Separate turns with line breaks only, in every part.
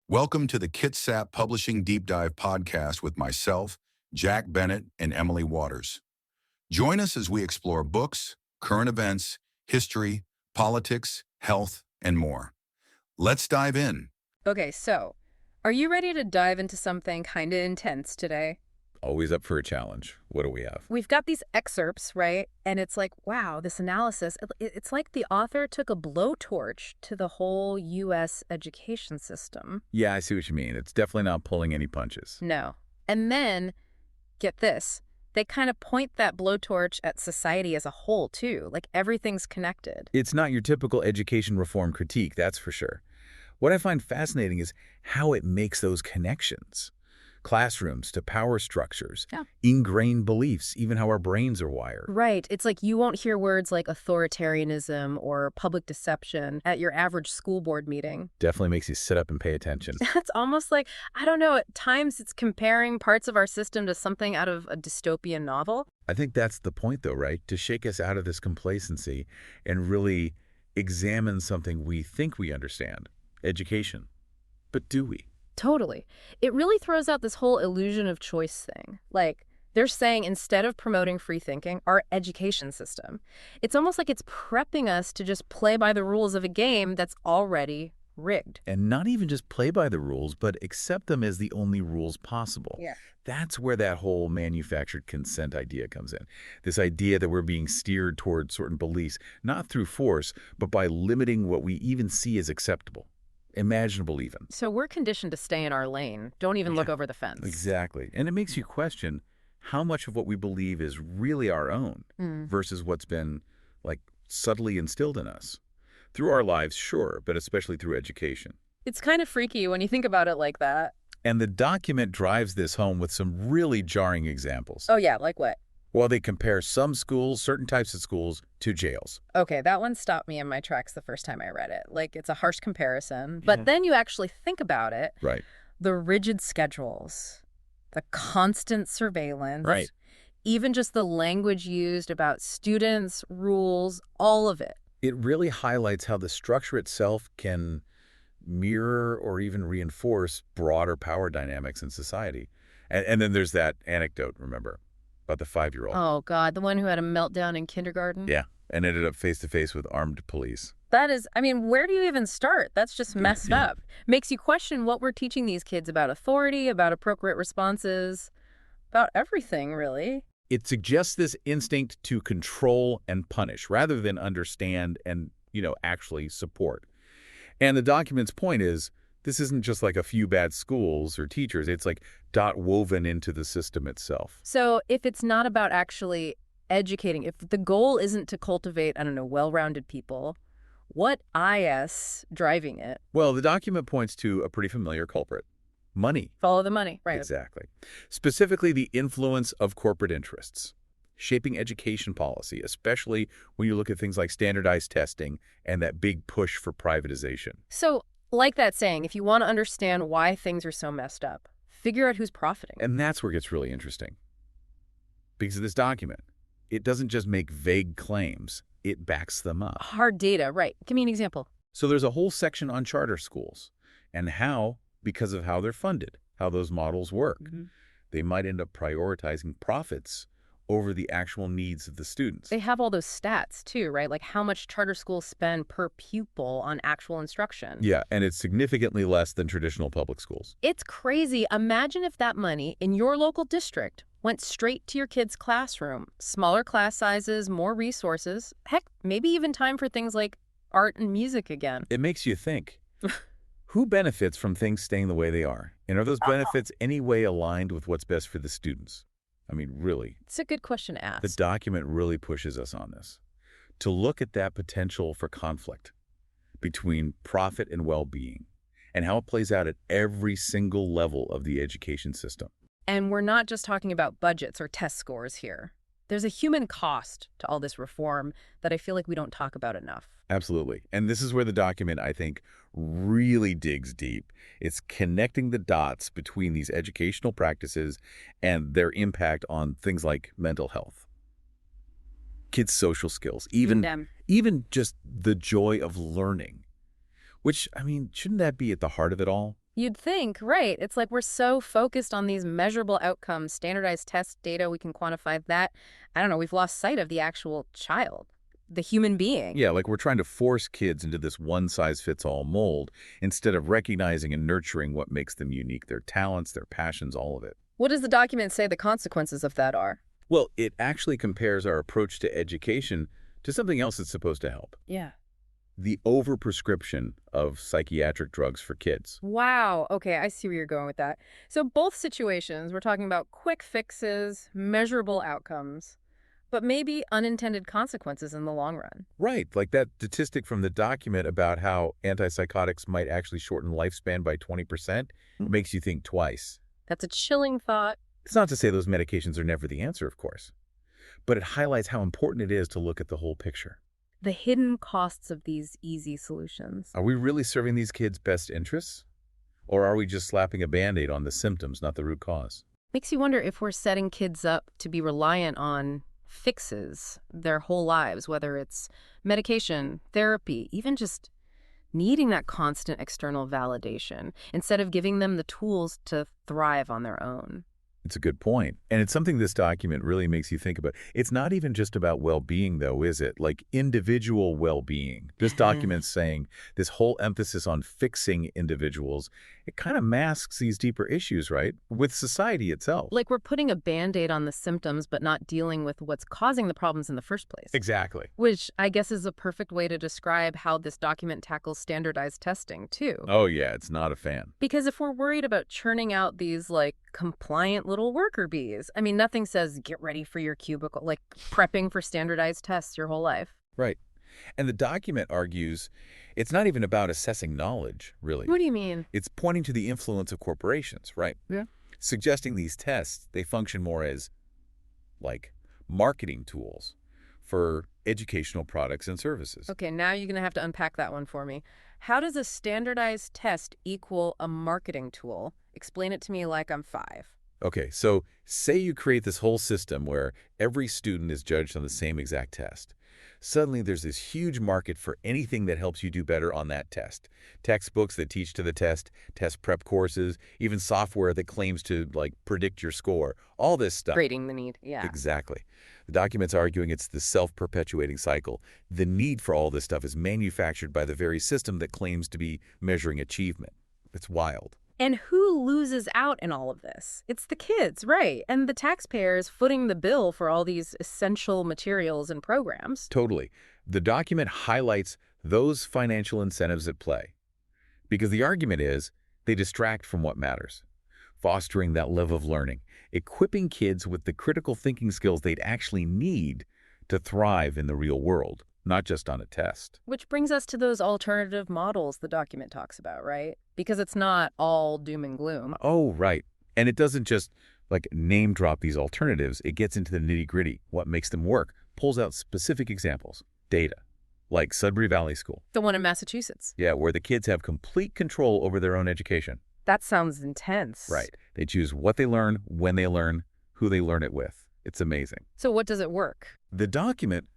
Welcome to the Kitsap Publishing Deep Dive podcast with myself, Jack Bennett, and Emily Waters. Join us as we explore books, current events, history, politics, health, and more. Let's dive in.
Okay, so are you ready to dive into something kind of intense today?
Always up for a challenge. What do we have?
We've got these excerpts, right? And it's like, wow, this analysis, it's like the author took a blowtorch to the whole U.S. education system.
Yeah, I see what you mean. It's definitely not pulling any punches.
No. And then, get this, they kind of point that blowtorch at society as a whole, too. Like everything's connected.
It's not your typical education reform critique, that's for sure. What I find fascinating is how it makes those connections. Classrooms to power structures, ingrained beliefs, even how our brains are wired.
Right. It's like you won't hear words like authoritarianism or public deception at your average school board meeting.
Definitely makes you sit up and pay attention.
It's almost like, I don't know, at times it's comparing parts of our system to something out of a dystopian novel.
I think that's the point, though, right? To shake us out of this complacency and really examine something we think we understand, education. But do we?
Totally. It really throws out this whole illusion of choice thing. Like, they're saying instead of promoting free thinking, our education system, it's almost like it's prepping us to just play by the rules of a game that's already rigged.
And not even just play by the rules, but accept them as the only rules possible.
Yeah.
That's where that whole manufactured consent idea comes in. This idea that we're being steered toward certain beliefs, not through force, but by limiting what we even see as acceptable. Imaginable even.
So we're conditioned to stay in our lane. Don't even look over the fence.
Exactly. And it makes you question how much of what we believe is really our own versus what's been, like, subtly instilled in us. Through our lives, sure, but especially through education.
It's kind of freaky when you think about it like that.
And the document drives this home with some really jarring examples.
Oh, yeah, like what?
Well, they compare some schools, certain types of schools, to jails.
Okay, that one stopped me in my tracks the first time I read it. Like, it's a harsh comparison. But then you actually think about it.
Right.
The rigid schedules, the constant surveillance.
Right.
Even just the language used about students, rules, all of it.
It really highlights how the structure itself can mirror or even reinforce broader power dynamics in society. And then there's that anecdote, remember? About the 5-year-old.
Oh, God, the one who had a meltdown in kindergarten?
Yeah, and ended up face-to-face with armed police.
That is, I mean, where do you even start? That's just messed up. Makes you question what we're teaching these kids about authority, about appropriate responses, about everything, really.
It suggests this instinct to control and punish rather than understand and, actually support. And the document's point is, this isn't just like a few bad schools or teachers. It's like woven into the system itself.
So if it's not about actually educating, if the goal isn't to cultivate, I don't know, well-rounded people, what IS driving it?
Well, the document points to a pretty familiar culprit. Money.
Follow the money, right?
Exactly. Specifically, the influence of corporate interests, shaping education policy, especially when you look at things like standardized testing and that big push for privatization.
So, like that saying, if you want to understand why things are so messed up, figure out who's profiting.
And that's where it gets really interesting. Because of this document, it doesn't just make vague claims, it backs them up.
Hard data, right. Give me an example.
So there's a whole section on charter schools and how, because of how they're funded, how those models work, they might end up prioritizing profits over the actual needs of the students.
They have all those stats, too, right? Like how much charter schools spend per pupil on actual instruction.
Yeah, and it's significantly less than traditional public schools.
It's crazy. Imagine if that money in your local district went straight to your kid's classroom. Smaller class sizes, more resources. Heck, maybe even time for things like art and music again.
It makes you think. Who benefits from things staying the way they are? And are those benefits any way aligned with what's best for the students? I mean, really.
It's a good question to ask.
The document really pushes us on this, to look at that potential for conflict between profit and well-being and how it plays out at every single level of the education system.
And we're not just talking about budgets or test scores here. There's a human cost to all this reform that I feel like we don't talk about enough.
Absolutely. And this is where the document, I think, really digs deep. It's connecting the dots between these educational practices and their impact on things like mental health, kids' social skills, even just the joy of learning, which, I mean, shouldn't that be at the heart of it all?
You'd think, right. It's like we're so focused on these measurable outcomes, standardized test data, we can quantify that. I don't know, we've lost sight of the actual child, the human being.
Yeah, like we're trying to force kids into this one-size-fits-all mold instead of recognizing and nurturing what makes them unique, their talents, their passions, all of it.
What does the document say the consequences of that are?
Well, it actually compares our approach to education to something else that's supposed to help.
Yeah.
The overprescription of psychiatric drugs for kids.
Wow. Okay, I see where you're going with that. So both situations, we're talking about quick fixes, measurable outcomes, but maybe unintended consequences in the long run.
Right, like that statistic from the document about how antipsychotics might actually shorten lifespan by 20% makes you think twice.
That's a chilling thought.
It's not to say those medications are never the answer, of course, but it highlights how important it is to look at the whole picture.
The hidden costs of these easy solutions.
Are we really serving these kids' best interests? Or are we just slapping a Band-Aid on the symptoms, not the root cause?
Makes you wonder if we're setting kids up to be reliant on fixes their whole lives, whether it's medication, therapy, even just needing that constant external validation, instead of giving them the tools to thrive on their own.
It's a good point. And it's something this document really makes you think about. It's not even just about well-being, though, is it? Like individual well-being. This document's saying this whole emphasis on fixing individuals, it kind of masks these deeper issues, right? With society itself.
Like we're putting a Band-Aid on the symptoms, but not dealing with what's causing the problems in the first place.
Exactly.
Which I guess is a perfect way to describe how this document tackles standardized testing, too.
Oh, yeah, it's not a fan.
Because if we're worried about churning out these, like, compliant little worker bees, I mean, nothing says get ready for your cubicle, like prepping for standardized tests your whole life.
Right. And the document argues it's not even about assessing knowledge, really.
What do you mean?
It's pointing to the influence of corporations, right?
Yeah.
Suggesting these tests, they function more as, like, marketing tools for educational products and services.
Okay, now you're going to have to unpack that one for me. How does a standardized test equal a marketing tool? Explain it to me like I'm 5.
Okay, so say you create this whole system where every student is judged on the same exact test. Suddenly there's this huge market for anything that helps you do better on that test. Textbooks that teach to the test prep courses, even software that claims to, like, predict your score. All this stuff.
Grading the need, yeah.
Exactly. The document's arguing it's the self-perpetuating cycle. The need for all this stuff is manufactured by the very system that claims to be measuring achievement. It's wild.
And who loses out in all of this? It's the kids, right? And the taxpayers footing the bill for all these essential materials and programs.
Totally. The document highlights those financial incentives at play. Because the argument is they distract from what matters. Fostering that love of learning, equipping kids with the critical thinking skills they'd actually need to thrive in the real world, not just on a test.
Which brings us to those alternative models the document talks about, right? Because it's not all doom and gloom.
Oh, right. And it doesn't just, like, name drop these alternatives. It gets into the nitty-gritty, what makes them work, pulls out specific examples, data, like Sudbury Valley School.
The one in Massachusetts.
Yeah, where the kids have complete control over their own education.
That sounds intense.
Right. They choose what they learn, when they learn, who they learn it with. It's amazing.
So what does it work?
The document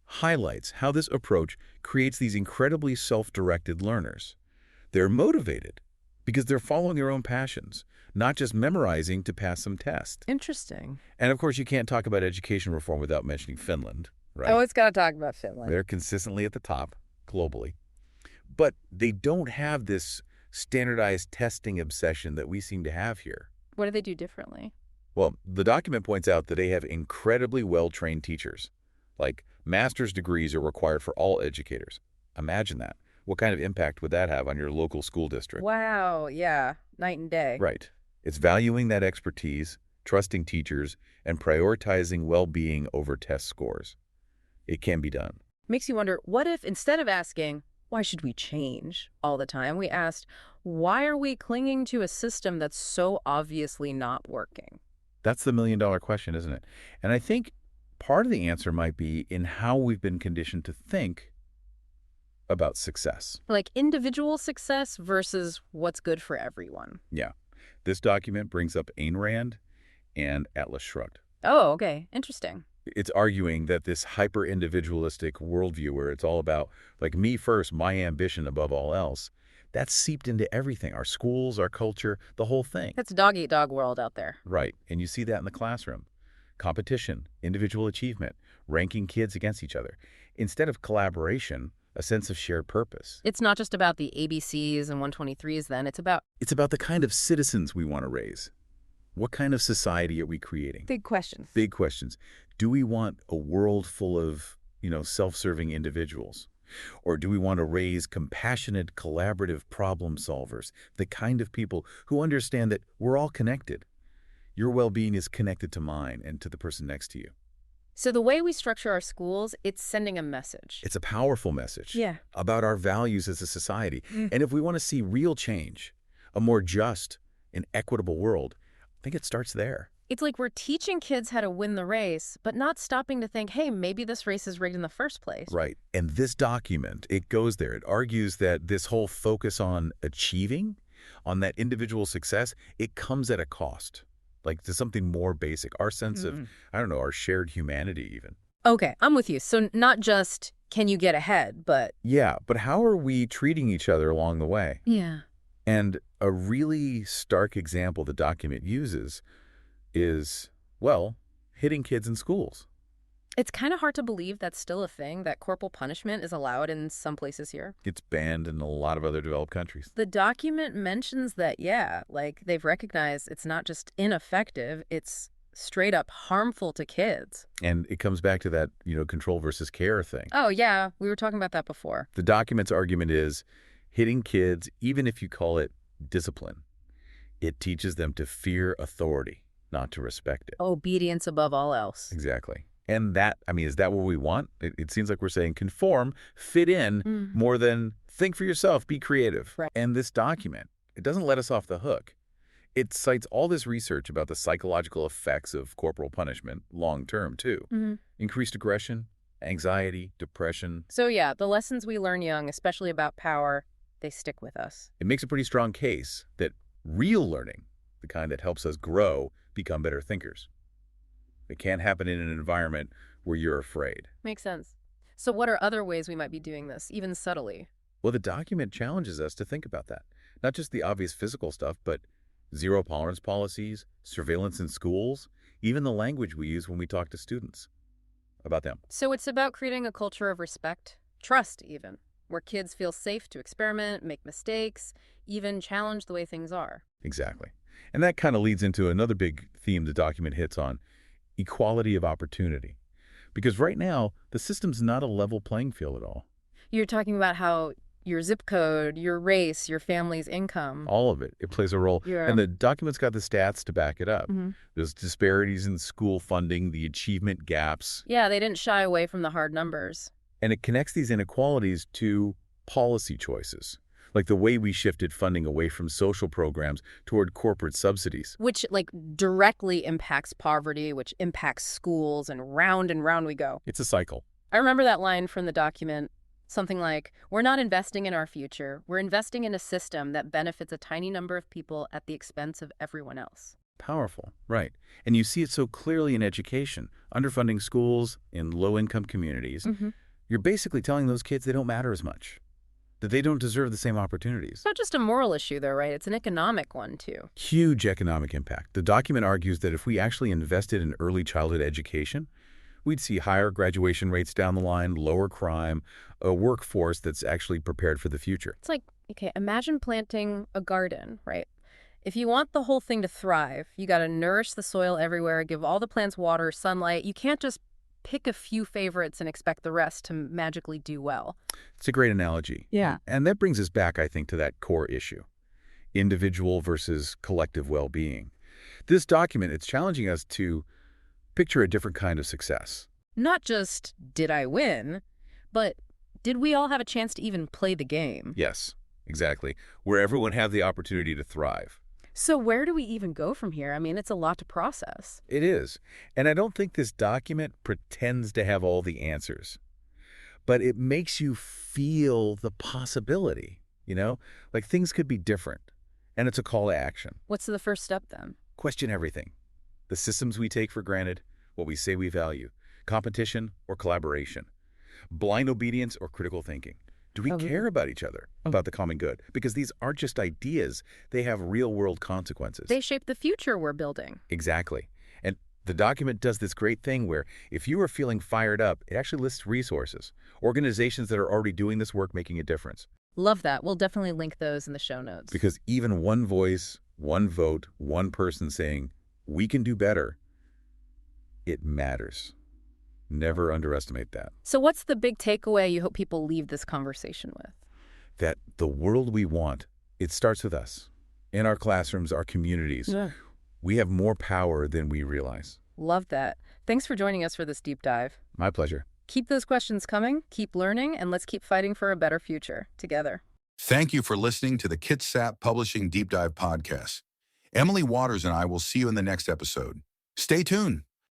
highlights how this approach creates these incredibly self-directed learners. They're motivated because they're following their own passions, not just memorizing to pass some test.
Interesting.
And of course, you can't talk about education reform without mentioning Finland, right?
Oh, it's got to talk about Finland.
They're consistently at the top globally. But they don't have this standardized testing obsession that we seem to have here.
What do they do differently?
Well, the document points out that they have incredibly well-trained teachers. Like, master's degrees are required for all educators. Imagine that. What kind of impact would that have on your local school district?
Wow, yeah, night and day.
Right. It's valuing that expertise, trusting teachers, and prioritizing well-being over test scores. It can be done.
Makes you wonder, what if instead of asking, why should we change all the time, we asked, why are we clinging to a system that's so obviously not working?
That's the million-dollar question, isn't it? And I think part of the answer might be in how we've been conditioned to think about success.
Like individual success versus what's good for everyone.
Yeah. This document brings up Ayn Rand and Atlas Shrugged.
Oh, okay. Interesting.
It's arguing that this hyper-individualistic worldview where it's all about, like, me first, my ambition above all else, That's seeped into everything, our schools, our culture, the whole thing.
It's dog-eat-dog world out there.
Right, and you see that in the classroom. Competition, individual achievement, ranking kids against each other. Instead of collaboration, a sense of shared purpose.
It's not just about the ABCs and 123s then, it's about
the kind of citizens we want to raise. What kind of society are we creating?
big questions.
Big questions. Do we want a world full of, self-serving individuals? Or do we want to raise compassionate, collaborative problem solvers, the kind of people who understand that we're all connected? Your well-being is connected to mine and to the person next to you.
So the way we structure our schools, it's sending a message.
It's a powerful message
Yeah.
about our values as a society. And if we want to see real change, a more just and equitable world, I think it starts there.
It's like we're teaching kids how to win the race, but not stopping to think, hey, maybe this race is rigged in the first place.
Right. And this document, it goes there. It argues that this whole focus on achieving, on that individual success, it comes at a cost. Like to something more basic, our sense of, our shared humanity even.
Okay, I'm with you. So not just, can you get ahead, but...
Yeah, but how are we treating each other along the way?
Yeah.
And a really stark example the document uses is, hitting kids in schools.
It's kind of hard to believe that's still a thing, that corporal punishment is allowed in some places here.
It's banned in a lot of other developed countries.
The document mentions that, they've recognized it's not just ineffective, it's straight up harmful to kids.
And it comes back to that, control versus care thing.
Oh, yeah, we were talking about that before.
The document's argument is hitting kids, even if you call it discipline, it teaches them to fear authority, not to respect it.
Obedience above all else.
Exactly. And that, is that what we want? It seems like we're saying conform, fit in, more than think for yourself, be creative.
Right.
And this document, it doesn't let us off the hook. It cites all this research about the psychological effects of corporal punishment long-term, too. Increased aggression, anxiety, depression.
So yeah, the lessons we learn young, especially about power, they stick with us.
It makes a pretty strong case that real learning, the kind that helps us grow, become better thinkers. It can't happen in an environment where you're afraid.
Makes sense. So what are other ways we might be doing this, even subtly?
Well, the document challenges us to think about that. Not just the obvious physical stuff, but zero tolerance policies, surveillance in schools, even the language we use when we talk to students about them.
So it's about creating a culture of respect, trust even, where kids feel safe to experiment, make mistakes, even challenge the way things are.
Exactly. And that kind of leads into another big theme the document hits on, equality of opportunity. Because right now, the system's not a level playing field at all.
You're talking about how your zip code, your race, your family's income.
All of it. It plays a role.
Yeah.
And the document's got the stats to back it up. There's disparities in school funding, the achievement gaps.
Yeah, they didn't shy away from the hard numbers.
And it connects these inequalities to policy choices, like the way we shifted funding away from social programs toward corporate subsidies.
Which, directly impacts poverty, which impacts schools, and round we go.
It's a cycle.
I remember that line from the document, something like, we're not investing in our future, we're investing in a system that benefits a tiny number of people at the expense of everyone else.
Powerful, right. And you see it so clearly in education, underfunding schools in low-income communities. You're basically telling those kids they don't matter as much, that they don't deserve the same opportunities.
It's not just a moral issue, though, right? It's an economic one, too.
Huge economic impact. The document argues that if we actually invested in early childhood education, we'd see higher graduation rates down the line, lower crime, a workforce that's actually prepared for the future.
It's like, okay, imagine planting a garden, right? If you want the whole thing to thrive, you got to nourish the soil everywhere, give all the plants water, sunlight. You can't just pick a few favorites and expect the rest to magically do well.
It's a great analogy.
Yeah.
And that brings us back, I think, to that core issue, individual versus collective well-being. This document, it's challenging us to picture a different kind of success.
Not just, did I win, but did we all have a chance to even play the game?
Yes, exactly. Where everyone had the opportunity to thrive.
So where do we even go from here? I mean, it's a lot to process.
It is. And I don't think this document pretends to have all the answers. But it makes you feel the possibility, Like things could be different. And it's a call to action.
What's the first step then?
Question everything. The systems we take for granted, what we say we value, competition or collaboration, blind obedience or critical thinking. Do we care about each other, about the common good? Because these aren't just ideas. They have real-world consequences.
They shape the future we're building.
Exactly. And the document does this great thing where if you are feeling fired up, it actually lists resources, organizations that are already doing this work making a difference.
Love that. We'll definitely link those in the show notes.
Because even one voice, one vote, one person saying, we can do better, it matters. Never underestimate that.
So what's the big takeaway you hope people leave this conversation with?
That the world we want, it starts with us. In our classrooms, our communities.
Yeah.
We have more power than we realize.
Love that. Thanks for joining us for this deep dive.
My pleasure.
Keep those questions coming, keep learning, and let's keep fighting for a better future together.
Thank you for listening to the Kitsap Publishing Deep Dive podcast. Emily Waters and I will see you in the next episode. Stay tuned.